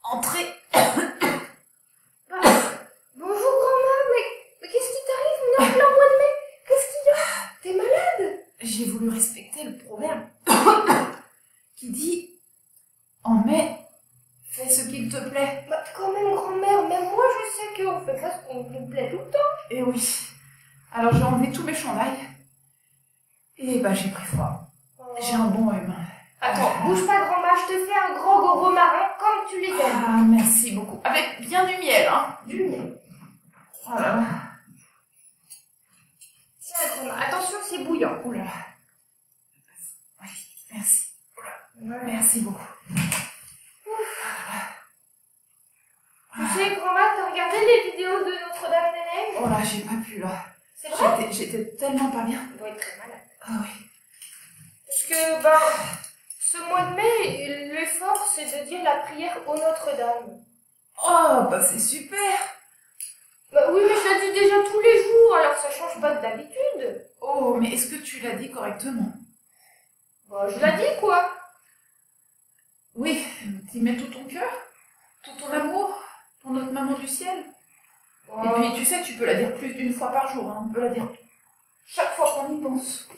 Entrez. Bonjour grand-mère, mais qu'est-ce qui t'arrive? On est en plein mois de mai. Qu'est-ce qu'il y a? T'es malade? J'ai voulu respecter le proverbe qui dit « En mai, fais ce qu'il te plaît. Bah quand même grand-mère, même moi je sais qu'on fait pas ce qu'on nous plaît tout le temps. » Et oui. Alors j'ai enlevé tous mes chandails. Et bah j'ai pris froid. J'ai un bon rhume. Attends, bouge pas grand-mère, je te fais un grand gros marin comme tu les aimes. Ah, merci beaucoup. Avec bien du miel, hein. Du miel. Oh là là. Tiens grand-mère, attention c'est bouillant. Oh là là. Oui, merci. Oh là. Merci beaucoup. Tu sais grand-mère, t'as regardé les vidéos de Notre-Dame-des-Neiges? Oh là, j'ai pas pu là. C'est vrai? J'étais tellement pas bien. Tu dois être très malade. Ah oui. Parce que, ben, ce mois de mai, l'effort, c'est de dire la prière au Notre-Dame. Oh, bah c'est super. Bah oui, mais je la dis déjà tous les jours, alors ça change pas d'habitude. Oh, mais est-ce que tu l'as dit correctement? Bah, je la dis, quoi. Oui, tu mets tout ton cœur, tout ton amour pour notre maman du ciel. Et puis, tu sais, tu peux la dire plus d'une fois par jour, hein. On peut la dire chaque fois qu'on y pense.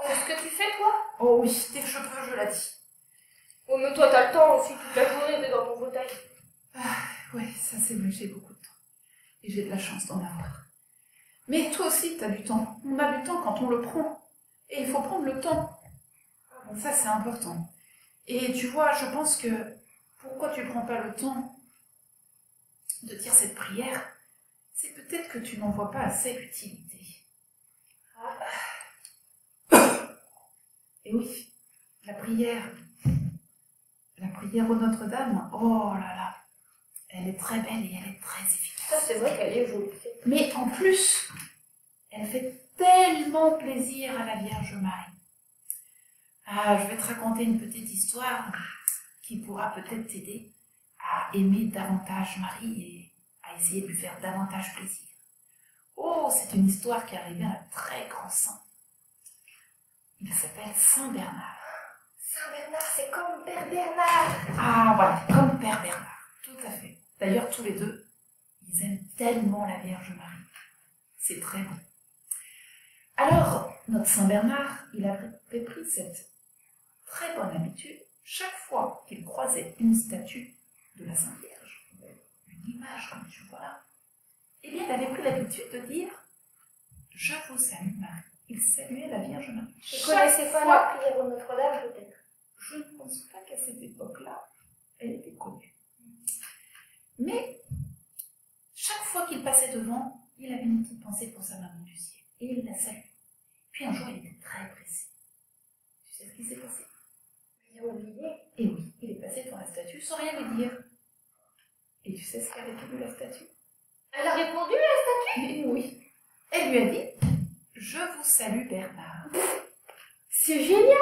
C'est ce que tu fais, toi? Oh oui, dès que je peux, je la dis. Oh, mais toi, t'as le temps aussi, toute la journée, t'es dans ton fauteuil. Ouais, ça c'est vrai, j'ai beaucoup de temps. Et j'ai de la chance d'en avoir. Mais toi aussi, t'as du temps. On a du temps quand on le prend. Et il faut prendre le temps. Ça, c'est important. Et tu vois, je pense que pourquoi tu prends pas le temps de dire cette prière, c'est peut-être que tu n'en vois pas assez l'utilité. Et oui, la prière au Notre-Dame, oh là là, elle est très belle et elle est très efficace. Ça, c'est vrai qu'elle est jolie. Mais en plus, elle fait tellement plaisir à la Vierge Marie. Ah, je vais te raconter une petite histoire qui pourra peut-être t'aider à aimer davantage Marie et à essayer de lui faire davantage plaisir. Oh, c'est une histoire qui est arrivée à un très grand saint. Il s'appelle Saint Bernard. Saint Bernard, c'est comme Père Bernard. Ah voilà, comme Père Bernard, tout à fait. D'ailleurs, tous les deux, ils aiment tellement la Vierge Marie. C'est très beau. Alors, notre Saint Bernard, il avait pris cette très bonne habitude, chaque fois qu'il croisait une statue de la Sainte Vierge, une image comme tu vois là, eh bien, il avait pris l'habitude de dire « Je vous salue Marie ». Il saluait la Vierge Marie. Tu connaissais pas la prière au Notre-Dame, peut-être? Je ne pense pas qu'à cette époque-là, elle était connue. Mais, chaque fois qu'il passait devant, il avait une petite pensée pour sa maman du ciel. Et il la saluait. Puis un jour, il était très pressé. Tu sais ce qui s'est passé? J'ai oublié. Et oui, il est passé devant la statue sans rien lui dire. Et tu sais ce qu'a répondu la statue? Elle a répondu, la statue? Et oui. Elle lui a dit « Je vous salue Bernard ». C'est génial!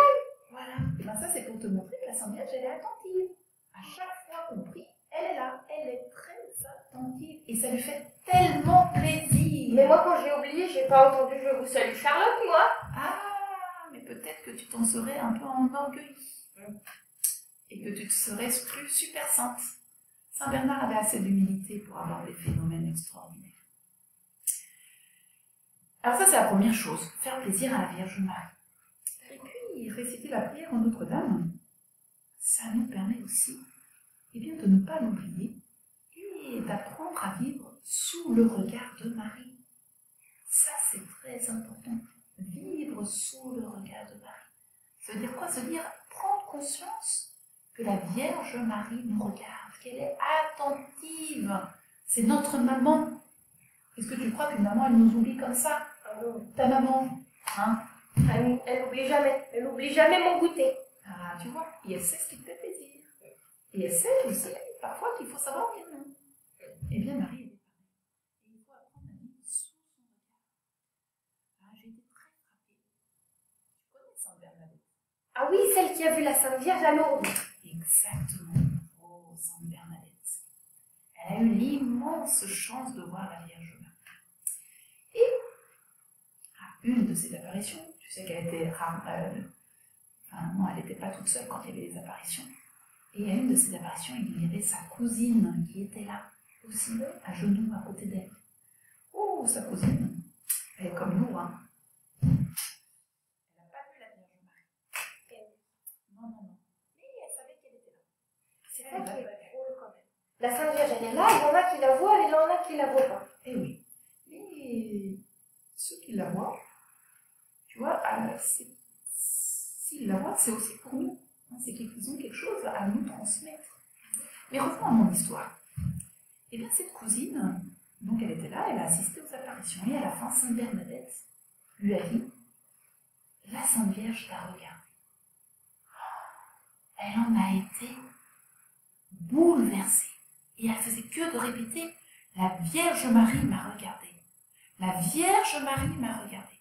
Voilà. Et bien ça, c'est pour te montrer que la Sainte Vierge, elle est attentive. À chaque fois qu'on prie, elle est là. Elle est très attentive. Et ça lui fait tellement plaisir. Mais moi, quand j'ai oublié, j'ai pas entendu Je vous salue Charlotte, moi. Ah, mais peut-être que tu t'en serais un peu enorgueillie. Et que tu te serais plus super sainte. Saint Bernard avait assez d'humilité pour avoir des phénomènes extraordinaires. Alors ça, c'est la première chose. Faire plaisir à la Vierge Marie. Et puis, réciter la prière en Notre-Dame, ça nous permet aussi eh bien, de ne pas l'oublier et d'apprendre à vivre sous le regard de Marie. Ça, c'est très important. Vivre sous le regard de Marie. Ça veut dire quoi? Ça veut dire prendre conscience que la Vierge Marie nous regarde, qu'elle est attentive. C'est notre maman. Est-ce que tu crois qu'une maman, elle nous oublie comme ça? Ta maman, hein? Elle oublie jamais. Elle oublie jamais mon goûter. Ah, tu vois, et elle sait ce qui te fait plaisir. Et elle sait aussi, parfois, qu'il faut savoir dire non. Eh bien, Marie, elle est pareille. Et il faut apprendre à vivre sous son regard. Ah, j'ai été très frappée. Tu connais Sainte Bernadette? Ah oui, celle qui a vu la Sainte Vierge à Lourdes. Exactement. Oh, Sainte Bernadette. Elle a eu l'immense chance de voir la Vierge Marie. Et une de ces apparitions, tu sais qu'elle était rare, enfin non, elle n'était pas toute seule quand il y avait les apparitions. Et à une de ces apparitions, il y avait sa cousine qui était là, aussi, à genoux à côté d'elle. Oh, sa cousine, elle est comme nous, hein. Elle n'a pas vu la Vierge Marie. Non, non, non. Mais elle savait qu'elle était là. C'est ça qui est drôle quand même. La Sainte Vierge, elle est là, il y en a qui la voient et il y en a qui la voient pas. Eh oui. Mais ceux qui la voient, tu vois, s'ils la voient, c'est aussi pour nous. C'est qu'ils ont quelque chose à nous transmettre. Mais revenons à mon histoire. Eh bien, cette cousine, donc elle était là, elle a assisté aux apparitions, et à la fin, Sainte Bernadette lui a dit, la Sainte Vierge t'a regardé. Elle en a été bouleversée. Et elle faisait que de répéter, la Vierge Marie m'a regardé. La Vierge Marie m'a regardé.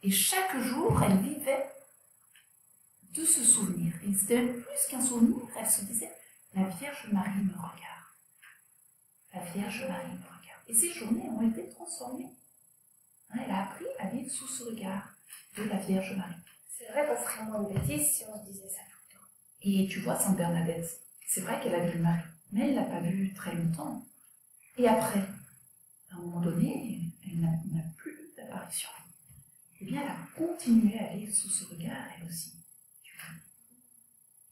Et chaque jour, elle vivait de ce souvenir. Et c'était même plus qu'un souvenir, elle se disait, la Vierge Marie me regarde. La Vierge Marie me regarde. Et ces journées ont été transformées. Elle a appris à vivre sous ce regard de la Vierge Marie. C'est vrai qu'on ferait moins de bêtises si on se disait ça tout le temps. Et tu vois, Sainte Bernadette, c'est vrai qu'elle a vu Marie, mais elle ne l'a pas vue très longtemps. Et après, à un moment donné, elle n'a plus eu d'apparition. Eh bien, elle a continué à vivre sous ce regard, elle aussi. Tu vois.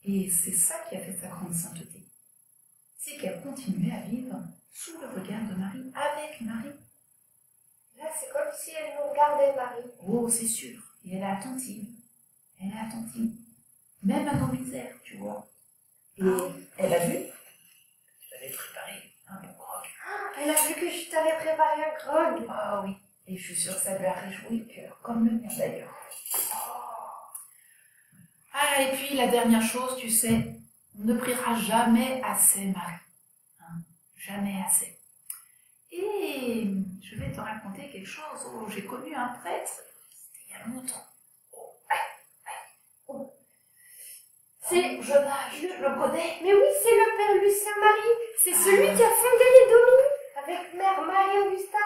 Et c'est ça qui a fait sa grande sainteté. C'est qu'elle a continué à vivre sous le regard de Marie, avec Marie. Là, c'est comme si elle nous regardait, Marie. Oh, c'est sûr. Et elle est attentive. Elle est attentive. Même à nos misères, tu vois. Et elle a vu. Je t'avais préparé un bon grog. Elle a vu que je t'avais préparé un grog. Ah oui. Et je suis sûre que ça lui a réjoui le cœur, comme le mien d'ailleurs. Oh. Ah, et puis la dernière chose, tu sais, on ne priera jamais assez, Marie. Hein, jamais assez. Et je vais te raconter quelque chose. Oh, j'ai connu un prêtre, c'était il y a longtemps. C'est jeune âge, tu le connais? Mais oui, c'est le Père Lucien Marie. C'est celui qui a fondé les Dominis avec Mère Marie-Augusta.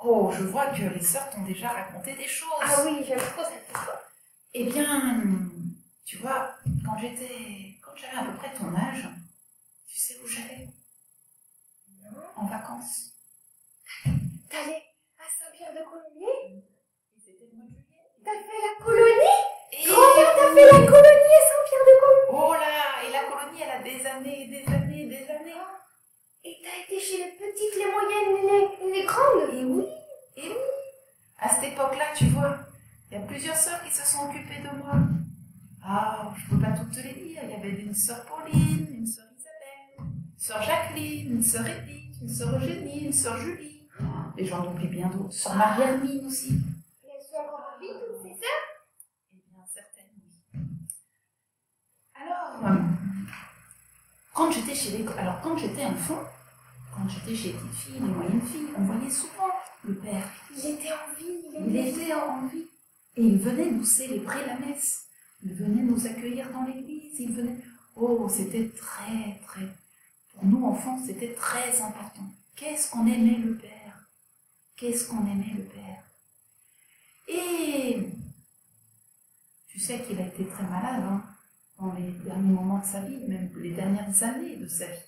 Oh, je vois que les sœurs t'ont déjà raconté des choses. Ah oui, j'aime trop cette histoire. Eh bien, tu vois, quand j'avais à peu près ton âge, tu sais où j'allais? Non. En vacances. T'allais à Saint-Pierre-de-Colombier? C'était le mois de juillet. T'as fait la colonie? Et Grand-mère, t'as fait la colonie à Saint-Pierre-de-Colombier? oh là, et la colonie, elle a des années, des années, des années. Et t'as été chez les petites, les moyennes et les grandes? Et oui, et oui. À cette époque-là, tu vois, il y a plusieurs sœurs qui se sont occupées de moi. Ah, je peux pas toutes te les dire. Il y avait une sœur Pauline, une sœur Isabelle, une sœur Jacqueline, une sœur Edith, une sœur Eugénie, une sœur Julie. Et j'en oublie bien d'autres. Sœur Marie-Hermine aussi. Elles sont encore en vie, toutes ces sœurs? Eh bien, certaines, oui. Alors, quand j'étais enfant, quand j'étais chez les petites filles, les moyennes filles, on voyait souvent le père. Il était en vie, Il était en vie. Et il venait nous célébrer la messe. Il venait nous accueillir dans l'église. Il venait... Oh, c'était très, très... Pour nous, enfants, c'était très important. Qu'est-ce qu'on aimait le Père? Qu'est-ce qu'on aimait le Père? Et... Tu sais qu'il a été très malade, hein, dans les derniers moments de sa vie, même les dernières années de sa vie.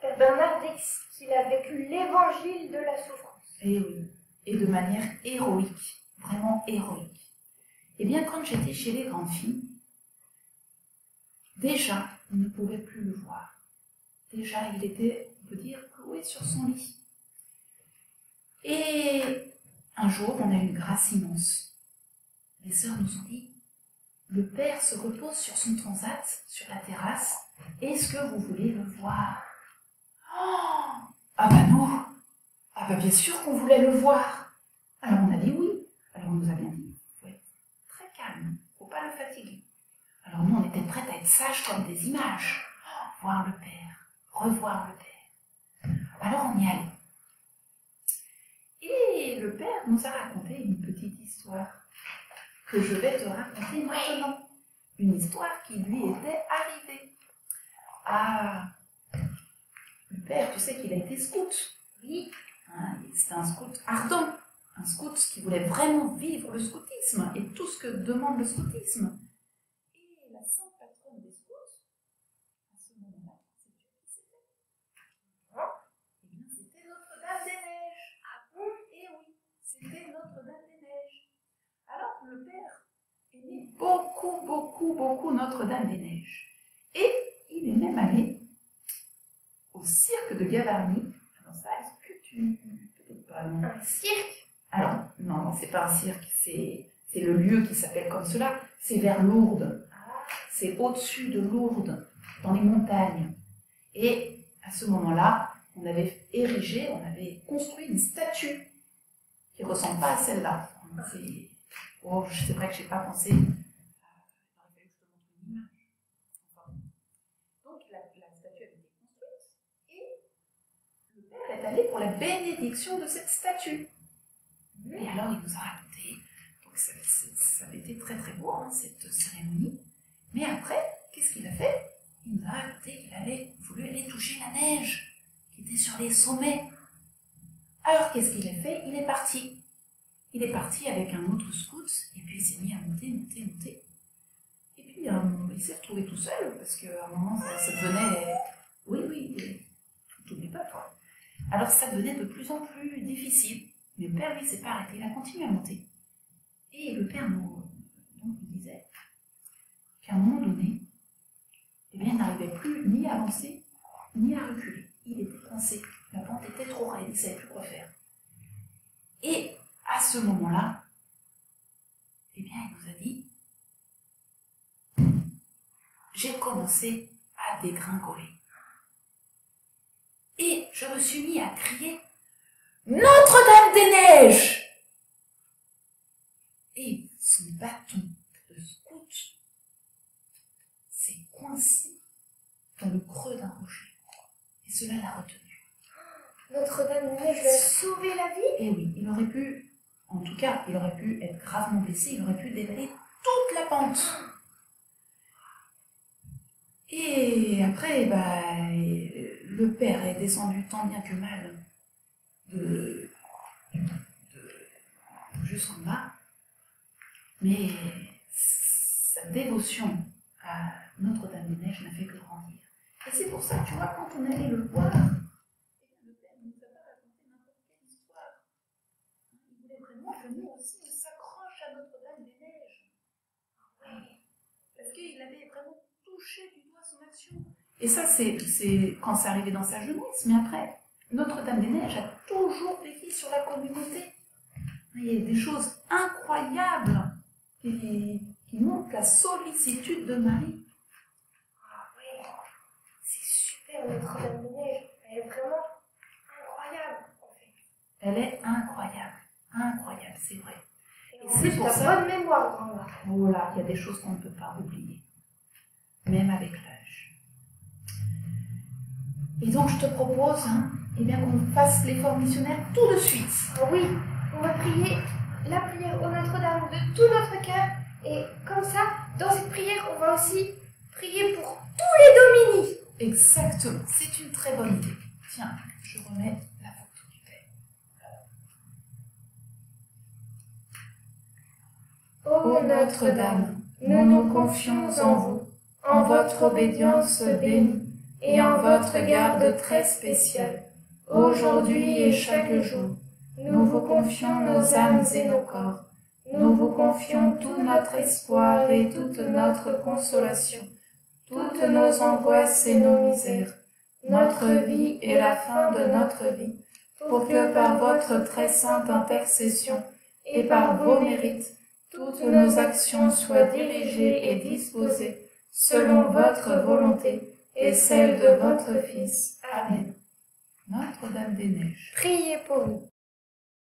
Père Bernard dit qu'il a vécu l'évangile de la souffrance. Et oui, et de manière héroïque, vraiment héroïque. Eh bien, quand j'étais chez les grandes filles, déjà, on ne pouvait plus le voir. Déjà, il était, on peut dire, cloué sur son lit. Et un jour, on a eu une grâce immense. Les sœurs nous ont dit, le Père se repose sur son transat, sur la terrasse. Est-ce que vous voulez le voir? Oh, ah bah non. Ah bah bien sûr qu'on voulait le voir. Alors on a dit oui. Alors on nous a bien dit, il faut être très calme, il ne faut pas le fatiguer. Alors nous on était prêtes à être sages comme des images. Oh, voir le Père, revoir le Père. Alors on y allait. Et le Père nous a raconté une petite histoire que je vais te raconter maintenant. Une histoire qui lui était arrivée. Ah, le Père, tu sais qu'il a été scout. Oui. Hein, c'était un scout ardent. un scout qui voulait vraiment vivre le scoutisme et tout ce que demande le scoutisme. Et la sainte patronne des scouts, à ce moment-là, c'est qui c'était? Eh bien, c'était Notre-Dame-des-Neiges. Ah bon? Eh oui, c'était Notre-Dame-des-Neiges. Alors, le père aimait beaucoup, beaucoup, beaucoup Notre-Dame-des-Neiges. Et il est même allé au cirque de Gavarnie. Alors ça, est-ce que tu... Peut-être pas, non. Un cirque? Alors, non, c'est pas un cirque, c'est le lieu qui s'appelle comme cela. C'est vers Lourdes. C'est au-dessus de Lourdes, dans les montagnes. Et à ce moment-là, on avait érigé, on avait construit une statue qui ne ressemble pas à celle-là. Oh, c'est vrai que je n'ai pas pensé. Il aurait fallu que je te montre une image. Donc la statue avait été construite et le père est allé pour la bénédiction de cette statue. Et alors il nous a raconté, donc ça avait été très très beau hein, cette cérémonie. Mais après, qu'est-ce qu'il a fait? Il nous a raconté qu'il avait voulu aller toucher la neige qui était sur les sommets. Alors qu'est-ce qu'il a fait? Il est parti. Il est parti avec un autre scout, et puis il s'est mis à monter, monter, monter. Et puis il s'est retrouvé tout seul, parce qu'à un moment, ça devenait... Oui, t'oublies pas, toi. Alors ça devenait de plus en plus difficile. Mais le père, lui, s'est pas arrêté, il a continué à monter. Et le père nous disait qu'à un moment donné, eh bien, il n'arrivait plus ni à avancer, ni à reculer. Il était coincé. La pente était trop raide, il ne savait plus quoi faire. Et à ce moment-là, eh bien, il nous a dit, j'ai commencé à dégringoler. Et je me suis mis à crier, Notre-Dame-des-Neiges! Et son bâton de scout s'est coincé dans le creux d'un rocher. Et cela l'a retenu. Notre-Dame-des-Neiges lui a sauvé la vie? Et oui, il aurait pu, en tout cas, il aurait pu être gravement blessé, il aurait pu dévaler toute la pente. Et après, le père est descendu tant bien que mal jusqu'en bas, mais sa dévotion à Notre-Dame-des-Neiges n'a fait que grandir. Et c'est pour ça que tu vois, quand on allait le voir, le père ne nous a pas raconté n'importe quelle histoire. Il voulait vraiment que nous aussi on s'accroche à Notre-Dame-des-Neiges. Oui, parce qu'il avait vraiment touché du doigt son action. Et ça, c'est quand c'est arrivé dans sa jeunesse, mais après, Notre-Dame-des-Neiges a toujours veillé sur la communauté. Il y a des choses incroyables qui montrent la sollicitude de Marie. Ah oui, c'est super Notre-Dame-des-Neiges. Elle est vraiment incroyable en fait. Elle est incroyable, incroyable, c'est vrai. Et c'est pour ça. Bonne mémoire, grand-mère. Voilà, il y a des choses qu'on ne peut pas oublier, même avec l'âge. Et donc je te propose eh bien, qu'on fasse l'effort missionnaire tout de suite. Ah oui, on va prier la prière au Notre-Dame de tout notre cœur. Et comme ça, dans cette prière, on va aussi prier pour tous les Domini. Exactement, c'est une très bonne idée. Tiens, je remets la photo du père. Ô Notre-Dame, nous nous confions en vous, en votre obédience bénie et en votre garde très spéciale, aujourd'hui et chaque jour. Nous vous confions nos âmes et nos corps. Nous vous confions tout notre espoir et toute notre consolation, toutes nos angoisses et nos misères, notre vie et la fin de notre vie, pour que par votre très sainte intercession et par vos mérites, toutes nos actions soient dirigées et disposées selon votre volonté et celle de votre Fils. Amen. Notre-Dame-des-Neiges. Priez pour nous.